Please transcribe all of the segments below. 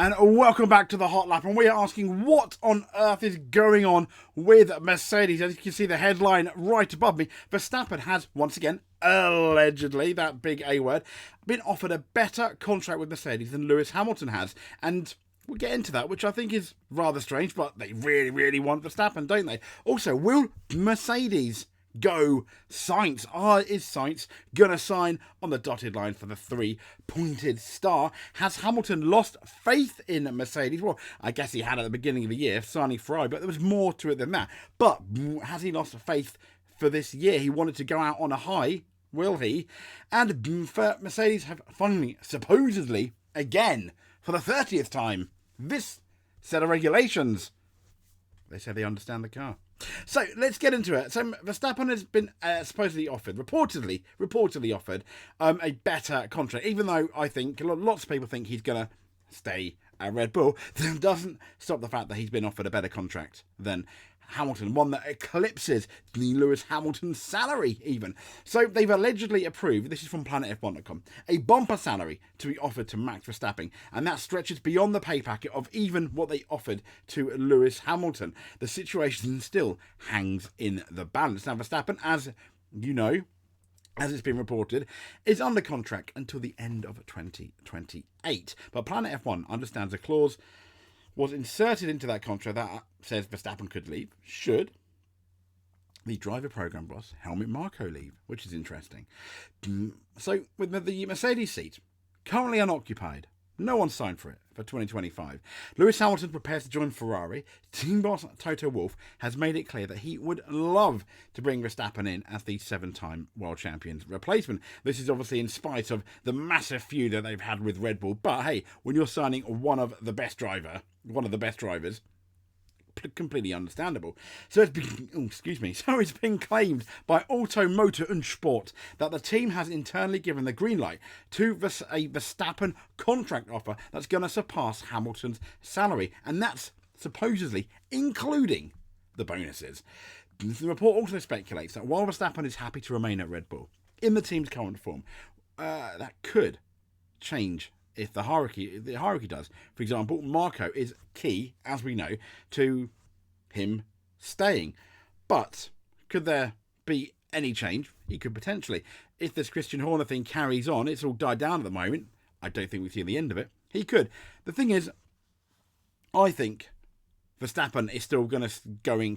And welcome back to the Hot Lap, and we are asking what on earth is going on with Mercedes. As you can see the headline right above me, Verstappen has once again, allegedly, that big A word, been offered a better contract with Mercedes than Lewis Hamilton has. And we'll get into that, which I think is rather strange, but they really, really want Verstappen, don't they? Also, will Mercedes go Sainz? Is Sainz gonna sign on the dotted line for the three-pointed star? Has Hamilton lost faith in Mercedes? Well, I guess he had at the beginning of the year, signing Ferrari, but there was more to it than that. But has he lost faith for this year? He wanted to go out on a high, will he? And for Mercedes have finally, supposedly, again, for the 30th time, this set of regulations. They say they understand the car. So let's get into it. So Verstappen has been supposedly offered, reportedly offered a better contract, even though I think lots of people think he's going to stay at Red Bull. That doesn't stop the fact that he's been offered a better contract than Hamilton, one that eclipses the Lewis Hamilton salary even. So they've allegedly approved, this is from planetf1.com, a bumper salary to be offered to Max Verstappen, and that stretches beyond the pay packet of even what they offered to Lewis Hamilton. The situation still hangs in the balance. Now Verstappen, as you know, as it's been reported, is under contract until the end of 2028. But Planet F1 understands a clause was inserted into that contract that says Verstappen could leave, should the driver program boss, Helmut Marko, leave, which is interesting. So with the Mercedes seat, currently unoccupied, no one signed for it for 2025. Lewis Hamilton prepares to join Ferrari. Team boss Toto Wolff has made it clear that he would love to bring Verstappen in as the 7-time world champion's replacement. This is obviously in spite of the massive feud that they've had with Red Bull. But hey, when you're signing one of the best drivers, completely understandable. So it's been claimed by Auto Motor und Sport that the team has internally given the green light to a Verstappen contract offer that's going to surpass Hamilton's salary, and that's supposedly including the bonuses. The report also speculates that while Verstappen is happy to remain at Red Bull in the team's current form, that could change if the hierarchy does. For example, Marco is key, as we know, to him staying. But could there be any change? He could potentially. If this Christian Horner thing carries on, it's all died down at the moment. I don't think we see the end of it. He could. The thing is, I think Verstappen is still going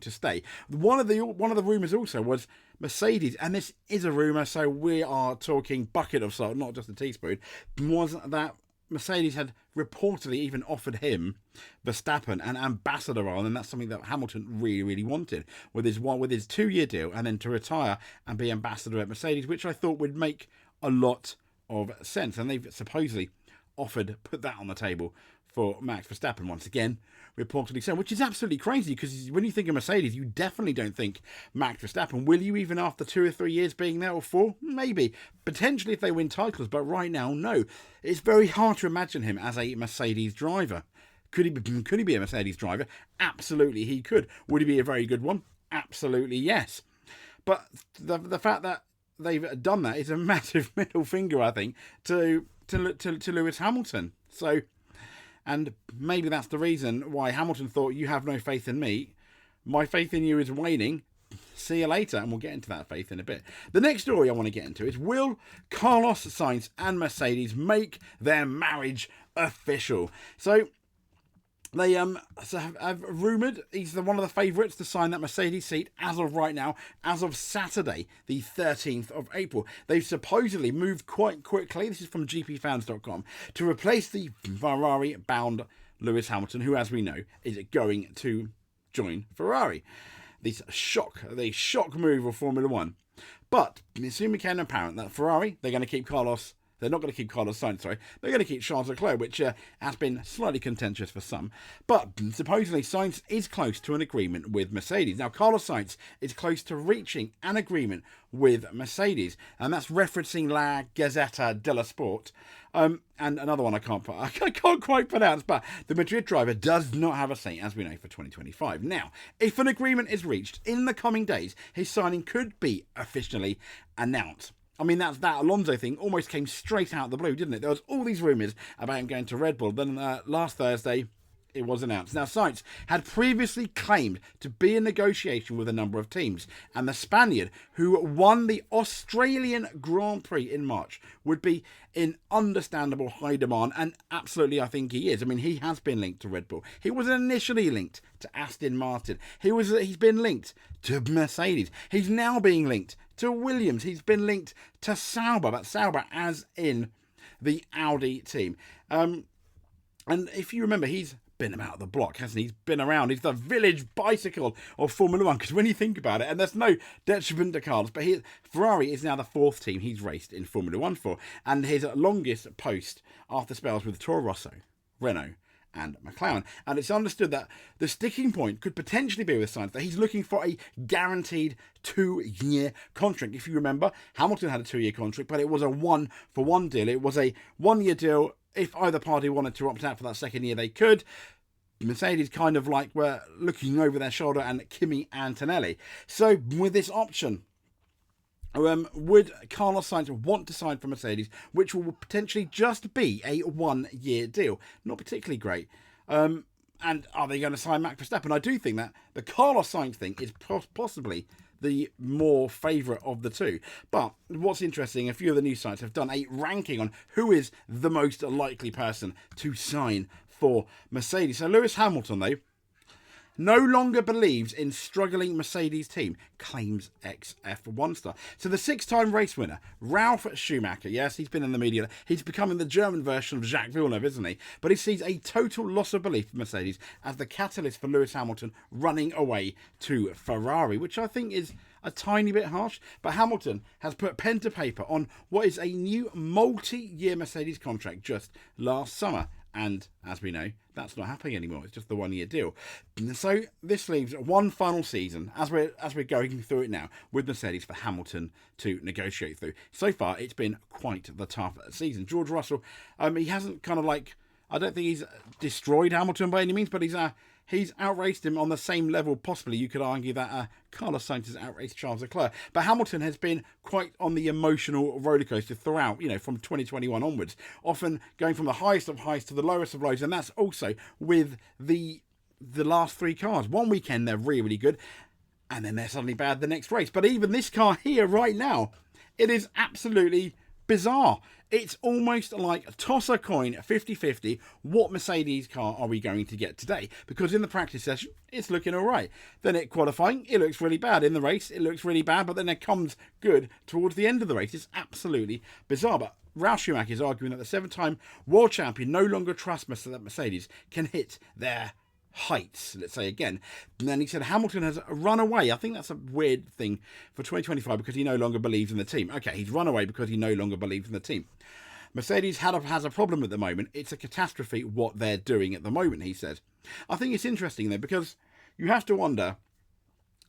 to stay. One of the rumours also was Mercedes, and this is a rumour, so we are talking bucket of salt, not just a teaspoon, was that Mercedes had reportedly even offered him Verstappen an ambassador role, and that's something that Hamilton really, really wanted with his 2-year deal, and then to retire and be ambassador at Mercedes, which I thought would make a lot of sense. And they've supposedly put that on the table for Max Verstappen once again, reportedly so, which is absolutely crazy because when you think of Mercedes, you definitely don't think Max Verstappen. Will you, even after 2 or 3 years being there, or 4? Maybe. Potentially if they win titles, but right now, no. It's very hard to imagine him as a Mercedes driver. Could he be a Mercedes driver? Absolutely he could. Would he be a very good one? Absolutely yes. But the fact that they've done that is a massive middle finger, I think, to Lewis Hamilton. So, and maybe that's the reason why Hamilton thought, you have no faith in me. My faith in you is waning. See you later. And we'll get into that faith in a bit. The next story I want to get into is, will Carlos Sainz and Mercedes make their marriage official? So they have rumoured he's one of the favourites to sign that Mercedes seat as of right now, as of Saturday, the 13th of April. They've supposedly moved quite quickly, this is from gpfans.com, to replace the Ferrari-bound Lewis Hamilton, who, as we know, is going to join Ferrari. The shock move of Formula One. But it soon became apparent that Ferrari, they're not going to keep Carlos Sainz, sorry. They're going to keep Charles Leclerc, which has been slightly contentious for some. But supposedly Sainz is close to an agreement with Mercedes. Now, Carlos Sainz is close to reaching an agreement with Mercedes, and that's referencing La Gazzetta dello Sport. And another one I can't quite pronounce, but the Madrid driver does not have a seat, as we know, for 2025. Now, if an agreement is reached in the coming days, his signing could be officially announced. I mean, that Alonso thing almost came straight out of the blue, didn't it? There was all these rumours about him going to Red Bull. Then last Thursday, it was announced. Now, Sainz had previously claimed to be in negotiation with a number of teams, and the Spaniard, who won the Australian Grand Prix in March, would be in understandable high demand, and absolutely I think he is. I mean, he has been linked to Red Bull. He was initially linked to Aston Martin. He's been linked to Mercedes. He's now being linked to Williams. He's been linked to Sauber, but Sauber as in the Audi team. And if you remember, he's been about the block, hasn't he? He's been around. He's the village bicycle of Formula One, because when you think about it, and there's no detriment to Carlos, but Ferrari is now the fourth team he's raced in Formula One for, and his longest post after spells with Toro Rosso, Renault and McLaren. And it's understood that the sticking point could potentially be with Sainz, that he's looking for a guaranteed 2-year contract. If you remember, Hamilton had a 2-year contract, but it was a 1-for-1 deal. It was a 1-year deal. If either party wanted to opt out for that second year, they could. Mercedes kind of like were looking over their shoulder, and Kimi Antonelli. So with this option, would Carlos Sainz want to sign for Mercedes, which will potentially just be a 1-year deal? Not particularly great. And are they going to sign Max Verstappen? I do think that the Carlos Sainz thing is possibly the more favourite of the two. But what's interesting, a few of the news sites have done a ranking on who is the most likely person to sign for Mercedes. So Lewis Hamilton, though, no longer believes in struggling Mercedes team, claims ex-F1 star. So the 6-time race winner, Ralf Schumacher, yes, he's been in the media. He's becoming the German version of Jacques Villeneuve, isn't he? But he sees a total loss of belief in Mercedes as the catalyst for Lewis Hamilton running away to Ferrari, which I think is a tiny bit harsh. But Hamilton has put pen to paper on what is a new multi-year Mercedes contract just last summer. And as we know, that's not happening anymore. It's just the 1-year deal. And so this leaves one final season, as we're going through it now, with Mercedes for Hamilton to negotiate through. So far, it's been quite the tough season. George Russell, he hasn't kind of like, I don't think he's destroyed Hamilton by any means, but he's outraced him on the same level. Possibly you could argue that Carlos Sainz has outraced Charles Leclerc, but Hamilton has been quite on the emotional rollercoaster throughout, from 2021 onwards, often going from the highest of highs to the lowest of lows, and that's also with the last 3 cars. One weekend they're really, really good, and then they're suddenly bad the next race. But even this car here right now, it is absolutely bizarre. It's almost like toss a coin 50-50. What Mercedes car are we going to get today? Because in the practice session, it's looking all right. Then at qualifying, it looks really bad. In the race, it looks really bad, but then it comes good towards the end of the race. It's absolutely bizarre. But Ralf Schumacher is arguing that the 7-time world champion no longer trusts that Mercedes can hit their heights, let's say again. And then he said Hamilton has run away. I think that's a weird thing for 2025 because he no longer believes in the team. Okay, he's run away because he no longer believes in the team. Mercedes has a problem at the moment. It's a catastrophe what they're doing at the moment, he said. I think it's interesting though, because you have to wonder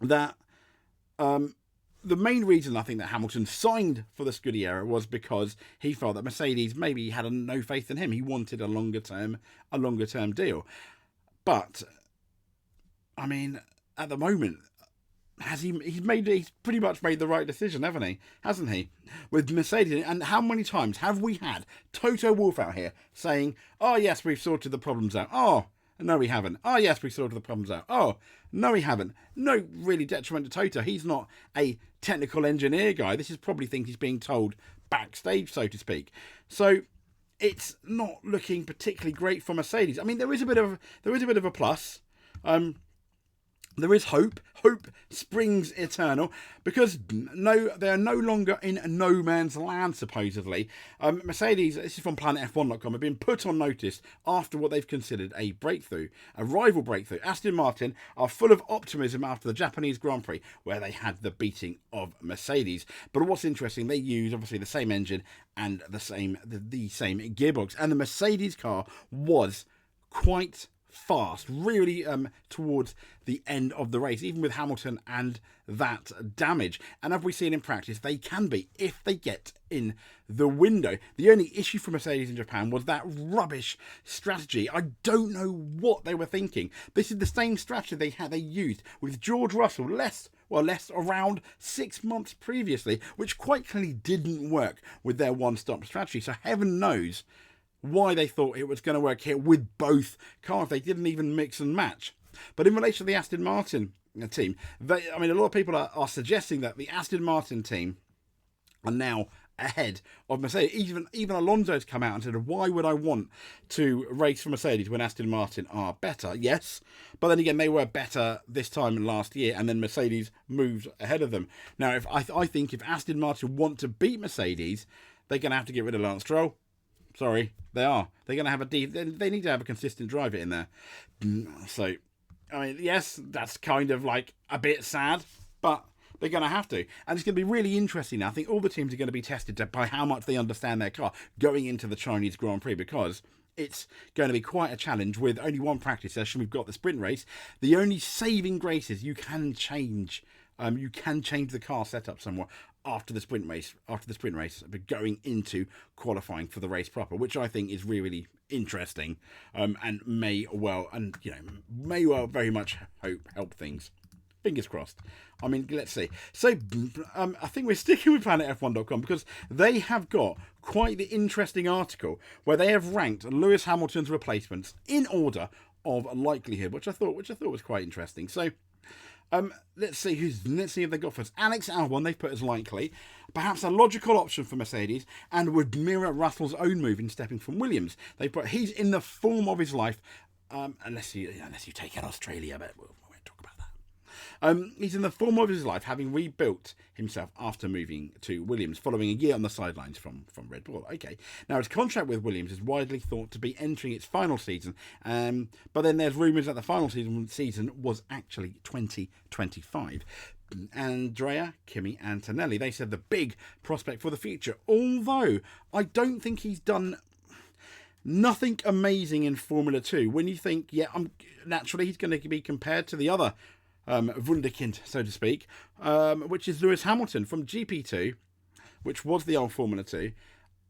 that the main reason I think that Hamilton signed for the Scuderia was because he felt that Mercedes maybe had no faith in him. He wanted a longer term deal. But I mean, at the moment, he's pretty much made the right decision, hasn't he? With Mercedes, and how many times have we had Toto Wolff out here saying, "Oh yes, we've sorted the problems out." Oh no, we haven't. Oh yes, we sorted the problems out. Oh no, we haven't. No, really detriment to Toto. He's not a technical engineer guy. This is probably things he's being told backstage, so to speak. So it's not looking particularly great for Mercedes. I mean, there is a bit of a plus. There is hope. Hope springs eternal because they are no longer in no man's land, supposedly. Mercedes, this is from PlanetF1.com, have been put on notice after what they've considered a rival breakthrough. Aston Martin are full of optimism after the Japanese Grand Prix, where they had the beating of Mercedes. But what's interesting, they use obviously the same engine and the same gearbox, and the Mercedes car was quite fast, really towards the end of the race, even with Hamilton and that damage. And as we've seen in practice, they can be if they get in the window. The only issue for Mercedes in Japan was that rubbish strategy. I don't know what they were thinking. This is the same strategy they used with George Russell less around 6 months previously, which quite clearly didn't work with their one-stop strategy. So heaven knows why they thought it was going to work here with both cars. They didn't even mix and match. But in relation to the Aston Martin team, a lot of people are suggesting that the Aston Martin team are now ahead of Mercedes. Even Alonso's come out and said, why would I want to race for Mercedes when Aston Martin are better? Yes, but then again, they were better this time last year, and then Mercedes moved ahead of them. Now, I think if Aston Martin want to beat Mercedes, they're going to have to get rid of Lance Stroll. Sorry, they are. They're going to have they need to have a consistent driver in there. So, yes, that's kind of like a bit sad, but they're going to have to. And it's going to be really interesting now. I think all the teams are going to be tested by how much they understand their car going into the Chinese Grand Prix, because it's going to be quite a challenge with only one practice session. We've got the sprint race. The only saving grace is you can change the car setup somewhat after the sprint race, but going into qualifying for the race proper, which I think is really, really interesting, and may well very much help things. Fingers crossed. Let's see. So, I think we're sticking with PlanetF1.com because they have got quite the interesting article where they have ranked Lewis Hamilton's replacements in order of likelihood, which I thought was quite interesting. So, let's see if they got first. Alex Albon they've put as likely, perhaps a logical option for Mercedes, and would mirror Russell's own move in stepping from Williams. They put he's in the form of his life, unless you take out Australia, but we won't talk about that. He's in the form of his life, having rebuilt himself after moving to Williams, following a year on the sidelines from Red Bull. Okay, now his contract with Williams is widely thought to be entering its final season, but then there's rumours that the final season was actually 2025. Andrea, Kimi Antonelli, they said the big prospect for the future, although I don't think he's done nothing amazing in Formula 2. When you think, naturally he's going to be compared to the other wunderkind, so to speak, which is Lewis Hamilton from GP2, which was the old Formula 2.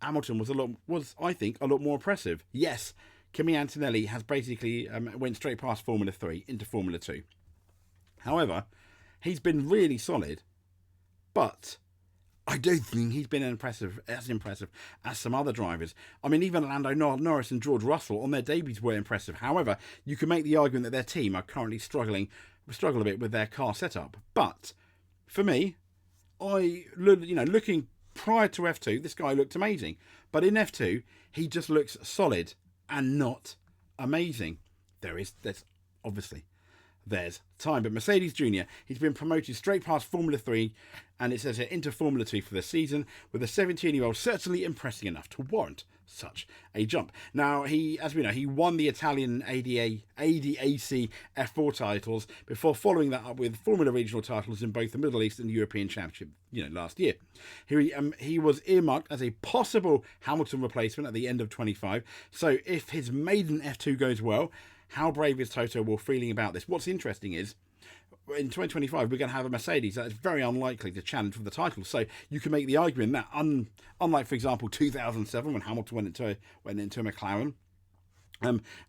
Hamilton was I think a lot more impressive. Yes, Kimi Antonelli has basically went straight past Formula 3 into Formula 2. However, he's been really solid, but I don't think he's been as impressive as some other drivers. Even Lando Norris and George Russell on their debuts were impressive. However, you can make the argument that their team are currently struggle a bit with their car setup. But for me, looking prior to F2, this guy looked amazing. But in F2, he just looks solid and not amazing. There's time. But Mercedes Junior, he's been promoted straight past Formula 3, and it says here into Formula 2 for the season, with a 17-year-old certainly impressing enough to warrant such a jump. Now, as we know, he won the Italian ADAC F4 titles before following that up with Formula Regional titles in both the Middle East and European Championship, last year. He was earmarked as a possible Hamilton replacement at the end of 25. So if his maiden F2 goes well, how brave is Toto Wolff feeling about this? What's interesting is, in 2025, we're going to have a Mercedes that is very unlikely to challenge for the title. So you can make the argument that, unlike, for example, 2007, when Hamilton went into a McLaren,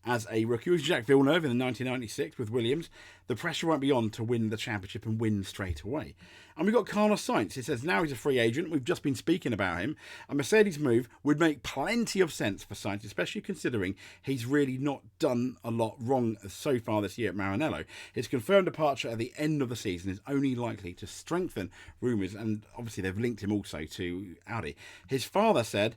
as a rookie, with Jacques Villeneuve in 1996 with Williams, the pressure won't be on to win the championship and win straight away. And we've got Carlos Sainz. It says now he's a free agent. We've just been speaking about him. A Mercedes move would make plenty of sense for Sainz, especially considering he's really not done a lot wrong so far this year at Maranello. His confirmed departure at the end of the season is only likely to strengthen rumours, and obviously they've linked him also to Audi. His father said...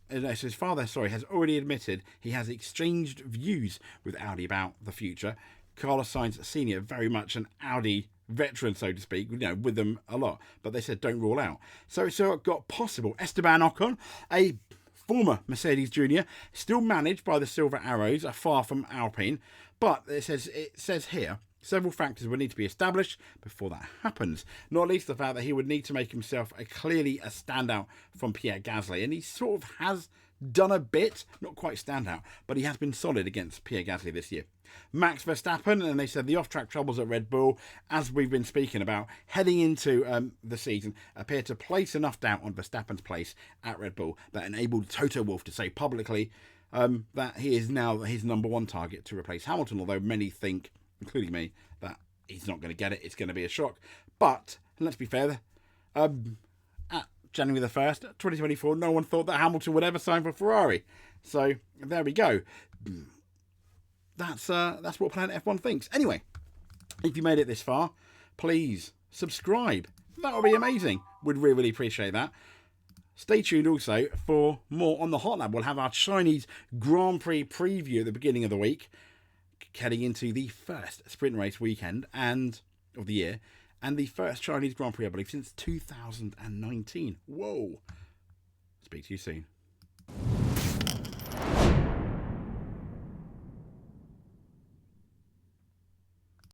his father, has already admitted he has exchanged views with Audi about the future. Carlos Sainz Sr., very much an Audi veteran, so to speak, with them a lot. But they said don't rule out. So it's got possible. Esteban Ocon, a former Mercedes Junior, still managed by the Silver Arrows, are far from Alpine. But it says here, several factors would need to be established before that happens. Not least the fact that he would need to make himself clearly a standout from Pierre Gasly. And he sort of has done a bit, not quite standout, but he has been solid against Pierre Gasly this year. Max Verstappen, and they said the off-track troubles at Red Bull, as we've been speaking about, heading into the season, appear to place enough doubt on Verstappen's place at Red Bull that enabled Toto Wolff to say publicly that he is now his number one target to replace Hamilton, although many think, including me, that he's not going to get it. It's going to be a shock. But, let's be fair, at January the 1st, 2024, no one thought that Hamilton would ever sign for Ferrari. So, there we go. That's what Planet F1 thinks. Anyway, if you made it this far, please subscribe. That would be amazing. Would really appreciate that. Stay tuned also for more on the Hot Lab. We'll have our Chinese Grand Prix preview at the beginning of the week, heading into the first sprint race weekend of the year, and the first Chinese Grand Prix, I believe, since 2019. Whoa. Speak to you soon.